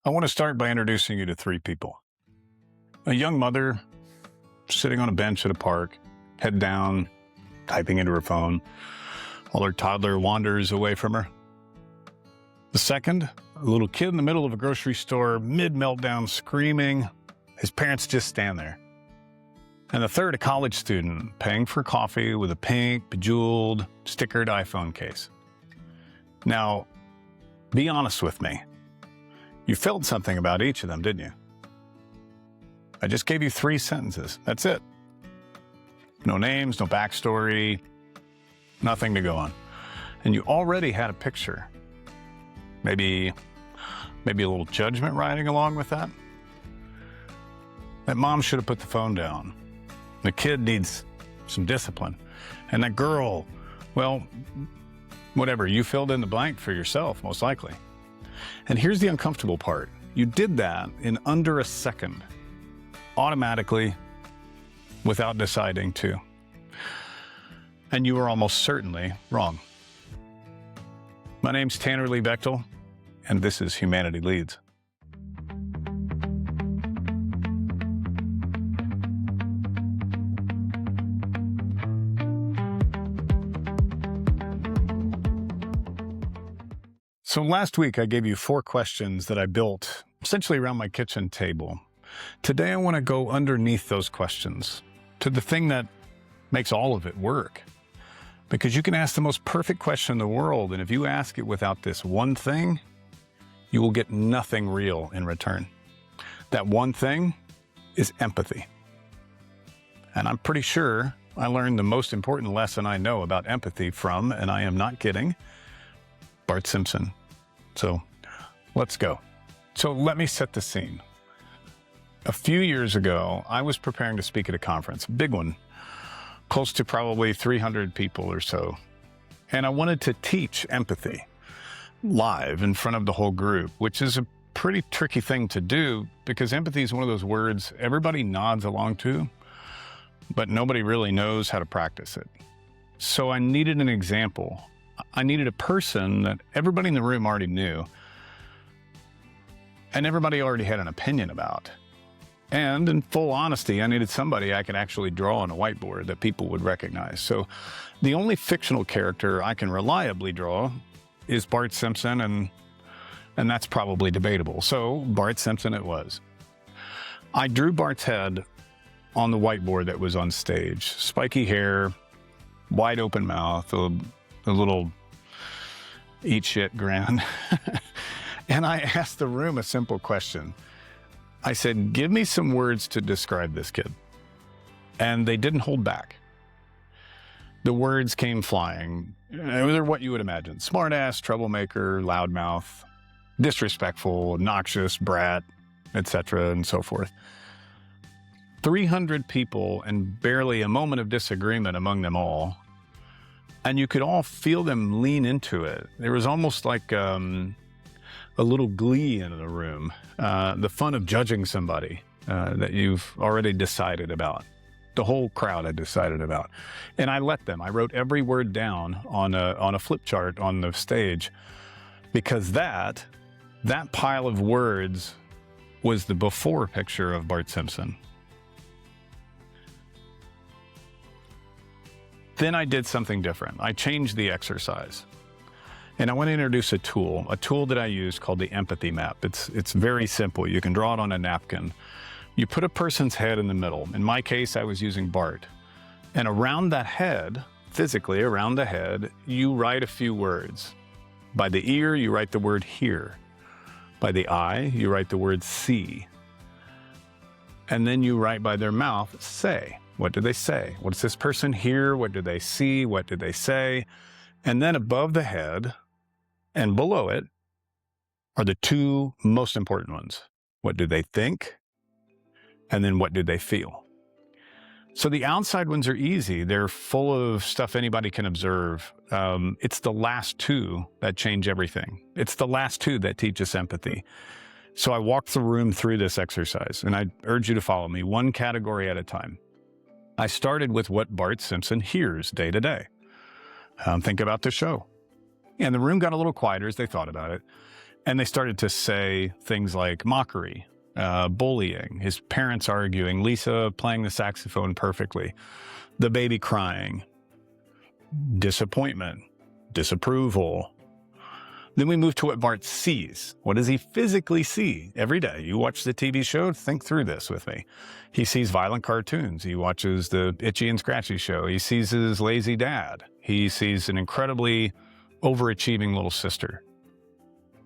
I want to start by introducing you to three people. A young mother sitting on a bench at a park, head down, typing into her phone, while her toddler wanders away from her. The second, a little kid in the middle of a grocery store, mid-meltdown, screaming. His parents just stand there. And the third, a college student, paying for coffee with a pink, bejeweled, stickered iPhone case. Now, be honest with me. You felt something about each of them, didn't you? I just gave you 3 sentences. That's it. No names, no backstory, nothing to go on. And you already had a picture. Maybe a little judgment riding along with that. That mom should have put the phone down. The kid needs some discipline. And that girl, well, whatever, you filled in the blank for yourself, most likely. And here's the uncomfortable part. You did that in under a second, automatically, without deciding to. And you were almost certainly wrong. My name's Tanner Lee Bechtel, and this is Humanity Leads. So last week I gave you 4 questions that I built essentially around my kitchen table. Today I want to go underneath those questions to the thing that makes all of it work. Because you can ask the most perfect question in the world, and if you ask it without this one thing, you will get nothing real in return. That one thing is empathy. And I'm pretty sure I learned the most important lesson I know about empathy from, and I am not kidding, Bart Simpson. So let's go. So let me set the scene. A few years ago, I was preparing to speak at a conference, a big one, close to probably 300 people or so. And I wanted to teach empathy live in front of the whole group, which is a pretty tricky thing to do because empathy is one of those words everybody nods along to, but nobody really knows how to practice it. So I needed an example. I needed a person that everybody in the room already knew and everybody already had an opinion about. And in full honesty, I needed somebody I could actually draw on a whiteboard that people would recognize. So the only fictional character I can reliably draw is Bart Simpson, and that's probably debatable. So Bart Simpson it was. I drew Bart's head on the whiteboard that was on stage. Spiky hair, wide open mouth, a little eat shit grin. And I asked the room a simple question. I said, give me some words to describe this kid. And they didn't hold back. The words came flying. They're what you would imagine. Smartass, troublemaker, loudmouth, disrespectful, obnoxious, brat, etc., and so forth. 300 people and barely a moment of disagreement among them all. And you could all feel them lean into it. There was almost like a little glee in the room, the fun of judging somebody that you've already decided about. The whole crowd had decided about. And I let them. I wrote every word down on a flip chart on the stage because that pile of words was the before picture of Bart Simpson. Then I did something different. I changed the exercise. And I want to introduce a tool that I use called the empathy map. It's very simple. You can draw it on a napkin. You put a person's head in the middle. In my case, I was using Bart. And around that head, physically around the head, you write a few words. By the ear, you write the word hear. By the eye, you write the word see. And then you write by their mouth, say. What do they say? What does this person hear? What do they see? What do they say? And then above the head and below it are the 2 most important ones. What do they think? And then what do they feel? So the outside ones are easy. They're full of stuff anybody can observe. It's the last 2 that change everything. It's the last 2 that teach us empathy. So I walked the room through this exercise, and I urge you to follow me, one category at a time. I started with what Bart Simpson hears day to day. Think about the show. And the room got a little quieter as they thought about it. And they started to say things like mockery, bullying, his parents arguing, Lisa playing the saxophone perfectly, the baby crying, disappointment, disapproval. Then we move to what Bart sees. What does he physically see every day? You watch the TV show, think through this with me. He sees violent cartoons. He watches the Itchy and Scratchy show. He sees his lazy dad. He sees an incredibly overachieving little sister.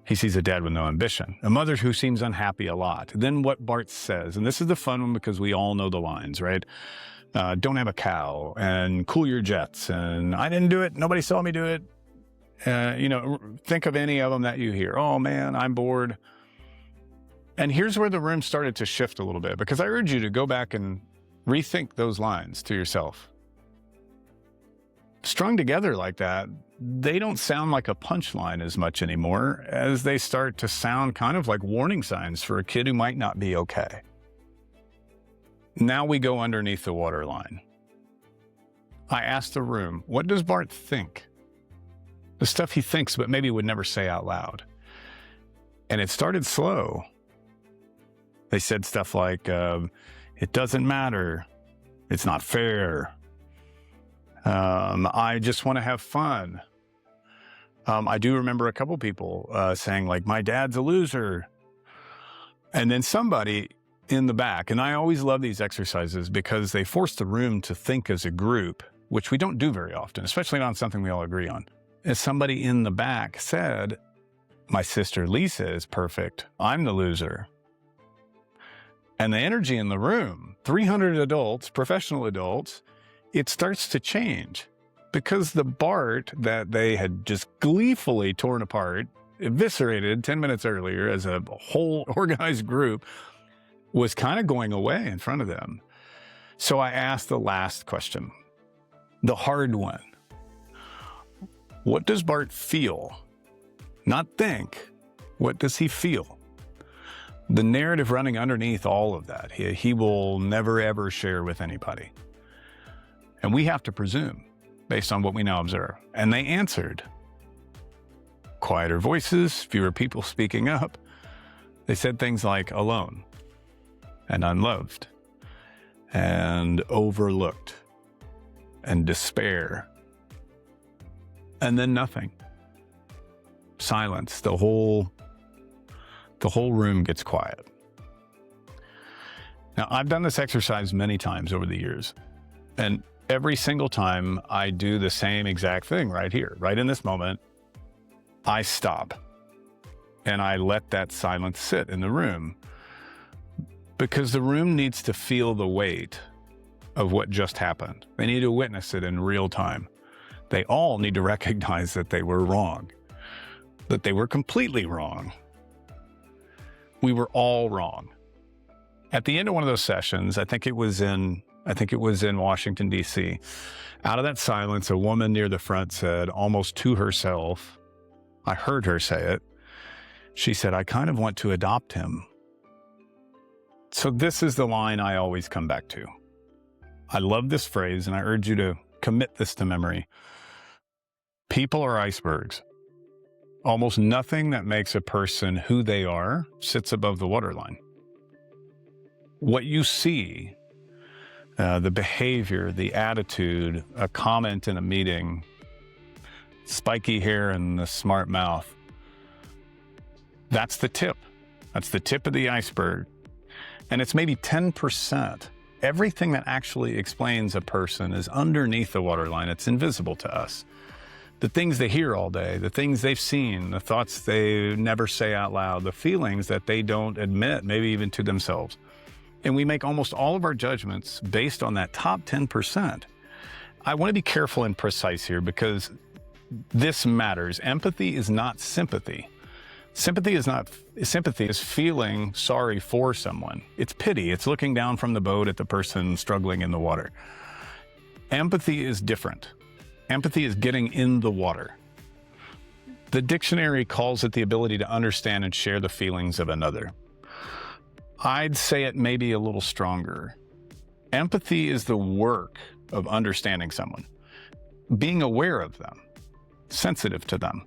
He sees a dad with no ambition, a mother who seems unhappy a lot. Then what Bart says, and this is the fun one because we all know the lines, right? Don't have a cow, and cool your jets, and I didn't do it, nobody saw me do it. Think of any of them that you hear. Oh man, I'm bored. And here's where the room started to shift a little bit, because I urge you to go back and rethink those lines to yourself. Strung together like that, they don't sound like a punchline as much anymore as they start to sound kind of like warning signs for a kid who might not be okay. Now we go underneath the waterline. I asked the room, what does Bart think? The stuff he thinks but maybe would never say out loud. And it started slow. They said stuff like, it doesn't matter. It's not fair. I just want to have fun. I do remember a couple people saying like, my dad's a loser. And then somebody in the back, and I always love these exercises because they force the room to think as a group, which we don't do very often, especially not on something we all agree on. As somebody in the back said, my sister Lisa is perfect. I'm the loser. And the energy in the room, 300 adults, professional adults, it starts to change because the Bart that they had just gleefully torn apart, eviscerated 10 minutes earlier as a whole organized group, was kind of going away in front of them. So I asked the last question, the hard one. What does Bart feel? Not think. What does he feel? The narrative running underneath all of that, he will never ever share with anybody. And we have to presume, based on what we now observe. And they answered. Quieter voices, fewer people speaking up. They said things like alone, and unloved, and overlooked, and despair. And then nothing. Silence. The whole room gets quiet. Now, I've done this exercise many times over the years, and every single time I do the same exact thing right here, right in this moment. I stop and I let that silence sit in the room, because the room needs to feel the weight of what just happened. They need to witness it in real time. They all need to recognize that they were wrong, that they were completely wrong. We were all wrong. At the end of one of those sessions, I think it was in Washington, D.C., out of that silence, a woman near the front said, almost to herself, I heard her say it, she said, I kind of want to adopt him. So this is the line I always come back to. I love this phrase, and I urge you to commit this to memory. People are icebergs. Almost nothing that makes a person who they are sits above the waterline. What you see, the behavior, the attitude, a comment in a meeting, spiky hair and the smart mouth, that's the tip. That's the tip of the iceberg. And it's maybe 10%. Everything that actually explains a person is underneath the waterline. It's invisible to us. The things they hear all day, the things they've seen, the thoughts they never say out loud, the feelings that they don't admit, maybe even to themselves. And we make almost all of our judgments based on that top 10%. I want to be careful and precise here because this matters. Empathy is not sympathy. Sympathy is feeling sorry for someone. It's pity. It's looking down from the boat at the person struggling in the water. Empathy is different. Empathy is getting in the water. The dictionary calls it the ability to understand and share the feelings of another. I'd say it maybe a little stronger. Empathy is the work of understanding someone, being aware of them, sensitive to them,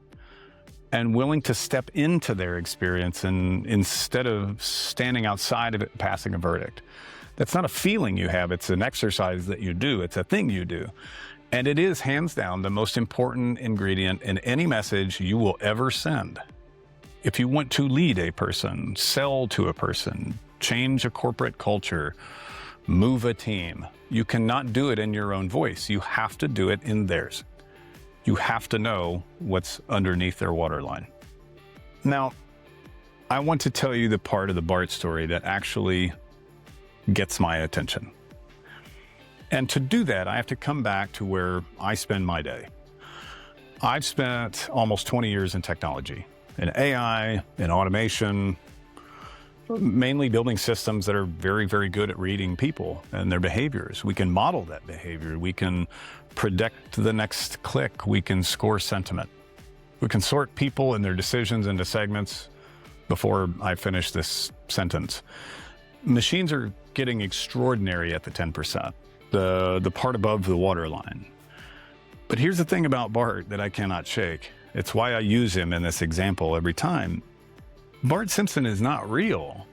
and willing to step into their experience and instead of standing outside of it and passing a verdict. That's not a feeling you have. It's an exercise that you do. It's a thing you do. And it is hands down the most important ingredient in any message you will ever send. If you want to lead a person, sell to a person, change a corporate culture, move a team, you cannot do it in your own voice. You have to do it in theirs. You have to know what's underneath their waterline. Now, I want to tell you the part of the Bart story that actually gets my attention. And to do that, I have to come back to where I spend my day. I've spent almost 20 years in technology, in AI, in automation, mainly building systems that are very, very good at reading people and their behaviors. We can model that behavior. We can predict the next click. We can score sentiment. We can sort people and their decisions into segments before I finish this sentence. Machines are getting extraordinary at the 10%, the part above the waterline. But here's the thing about Bart that I cannot shake. It's why I use him in this example every time. Bart Simpson is not real.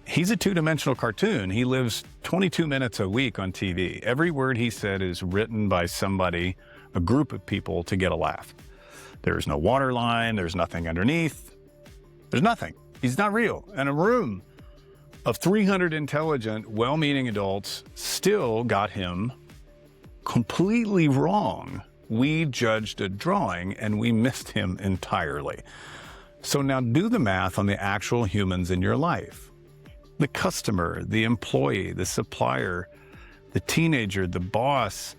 He's a two-dimensional cartoon. He lives 22 minutes a week on TV. Every word he said is written by somebody, a group of people, to get a laugh. There's no waterline. There's nothing underneath. There's nothing. He's not real. And a room of 300 intelligent, well-meaning adults still got him completely wrong. We judged a drawing and we missed him entirely. So now do the math on the actual humans in your life. The customer, the employee, the supplier, the teenager, the boss,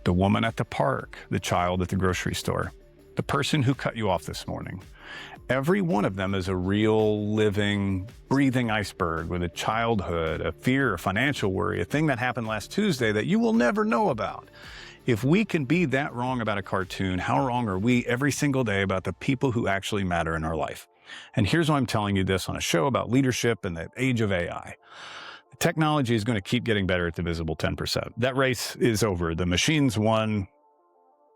the woman at the park, the child at the grocery store, the person who cut you off this morning. Every one of them is a real, living, breathing iceberg with a childhood, a fear, a financial worry, a thing that happened last Tuesday that you will never know about. If we can be that wrong about a cartoon, how wrong are we every single day about the people who actually matter in our life? And here's why I'm telling you this on a show about leadership in the age of AI. Technology is going to keep getting better at the visible 10%. That race is over. The machines won.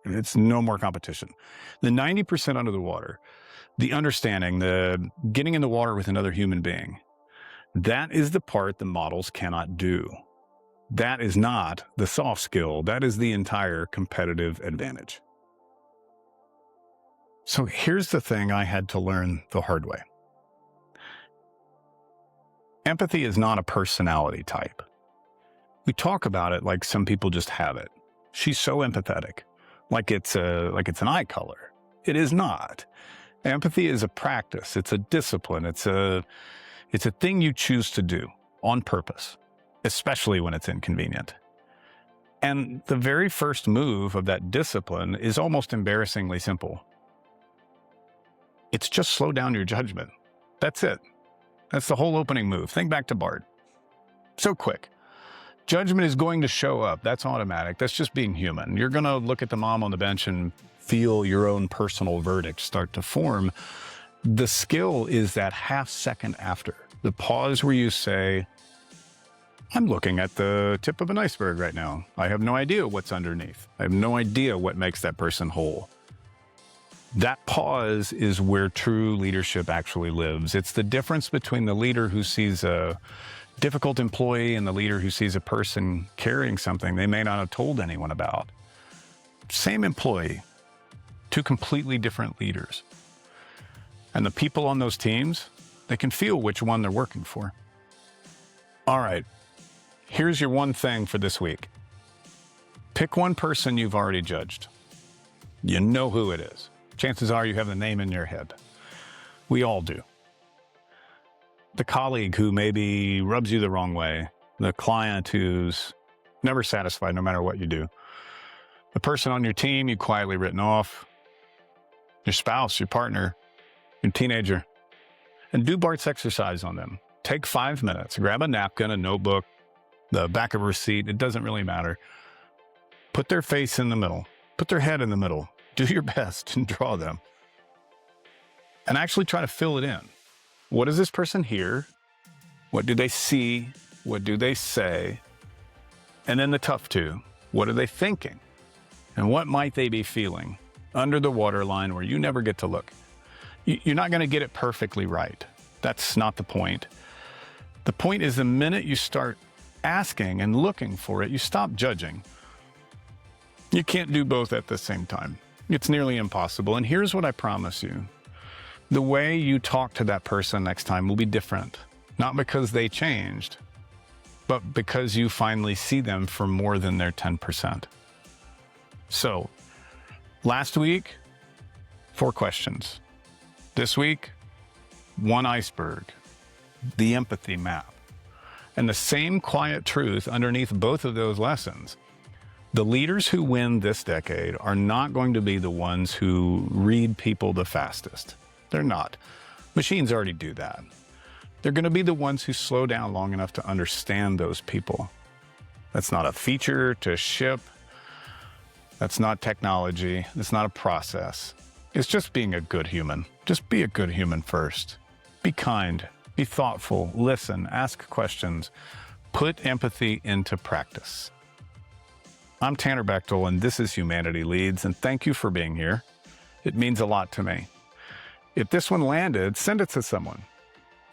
It's no more competition. The 90% under the water, the understanding, the getting in the water with another human being, that is the part the models cannot do. That is not the soft skill. That is the entire competitive advantage. So here's the thing I had to learn the hard way. Empathy is not a personality type. We talk about it like some people just have it. She's so empathetic, like it's an eye color. It is not. Empathy is a practice. It's a discipline. It's a thing you choose to do on purpose, especially when it's inconvenient. And the very first move of that discipline is almost embarrassingly simple. It's just slow down your judgment. That's it. That's the whole opening move. Think back to Bart. So quick. Judgment is going to show up. That's automatic. That's just being human. You're going to look at the mom on the bench and feel your own personal verdict start to form. The skill is that half second after. The pause where you say, I'm looking at the tip of an iceberg right now. I have no idea what's underneath. I have no idea what makes that person whole. That pause is where true leadership actually lives. It's the difference between the leader who sees a difficult employee and the leader who sees a person carrying something they may not have told anyone about. Same employee, two completely different leaders. And the people on those teams, they can feel which one they're working for. All right, here's your one thing for this week. Pick one person you've already judged. You know who it is. Chances are you have the name in your head. We all do. The colleague who maybe rubs you the wrong way. The client who's never satisfied no matter what you do. The person on your team you quietly written off. Your spouse, your partner, your teenager. And do Bart's exercise on them. Take 5 minutes. Grab a napkin, a notebook, the back of a receipt. It doesn't really matter. Put their face in the middle. Put their head in the middle. Do your best and draw them. And actually try to fill it in. What does this person hear? What do they see? What do they say? And then the tough two. What are they thinking? And what might they be feeling? under the waterline where you never get to look. You're not going to get it perfectly right. That's not the point. The point is the minute you start asking and looking for it, you stop judging. You can't do both at the same time. It's nearly impossible. And here's what I promise you. The way you talk to that person next time will be different. Not because they changed, but because you finally see them for more than their 10%. So, last week, 4 questions. This week, 1 iceberg, the empathy map. And the same quiet truth underneath both of those lessons. The leaders who win this decade are not going to be the ones who read people the fastest. They're not. Machines already do that. They're going to be the ones who slow down long enough to understand those people. That's not a feature to ship. That's not technology. It's not a process. It's just being a good human. Just be a good human first. Be kind. Be thoughtful. Listen. Ask questions. Put empathy into practice. I'm Tanner Bechtel, and this is Humanity Leads, and thank you for being here. It means a lot to me. If this one landed, send it to someone.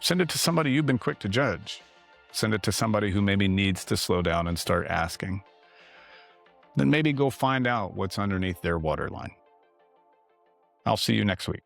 Send it to somebody you've been quick to judge. Send it to somebody who maybe needs to slow down and start asking. Then maybe go find out what's underneath their waterline. I'll see you next week.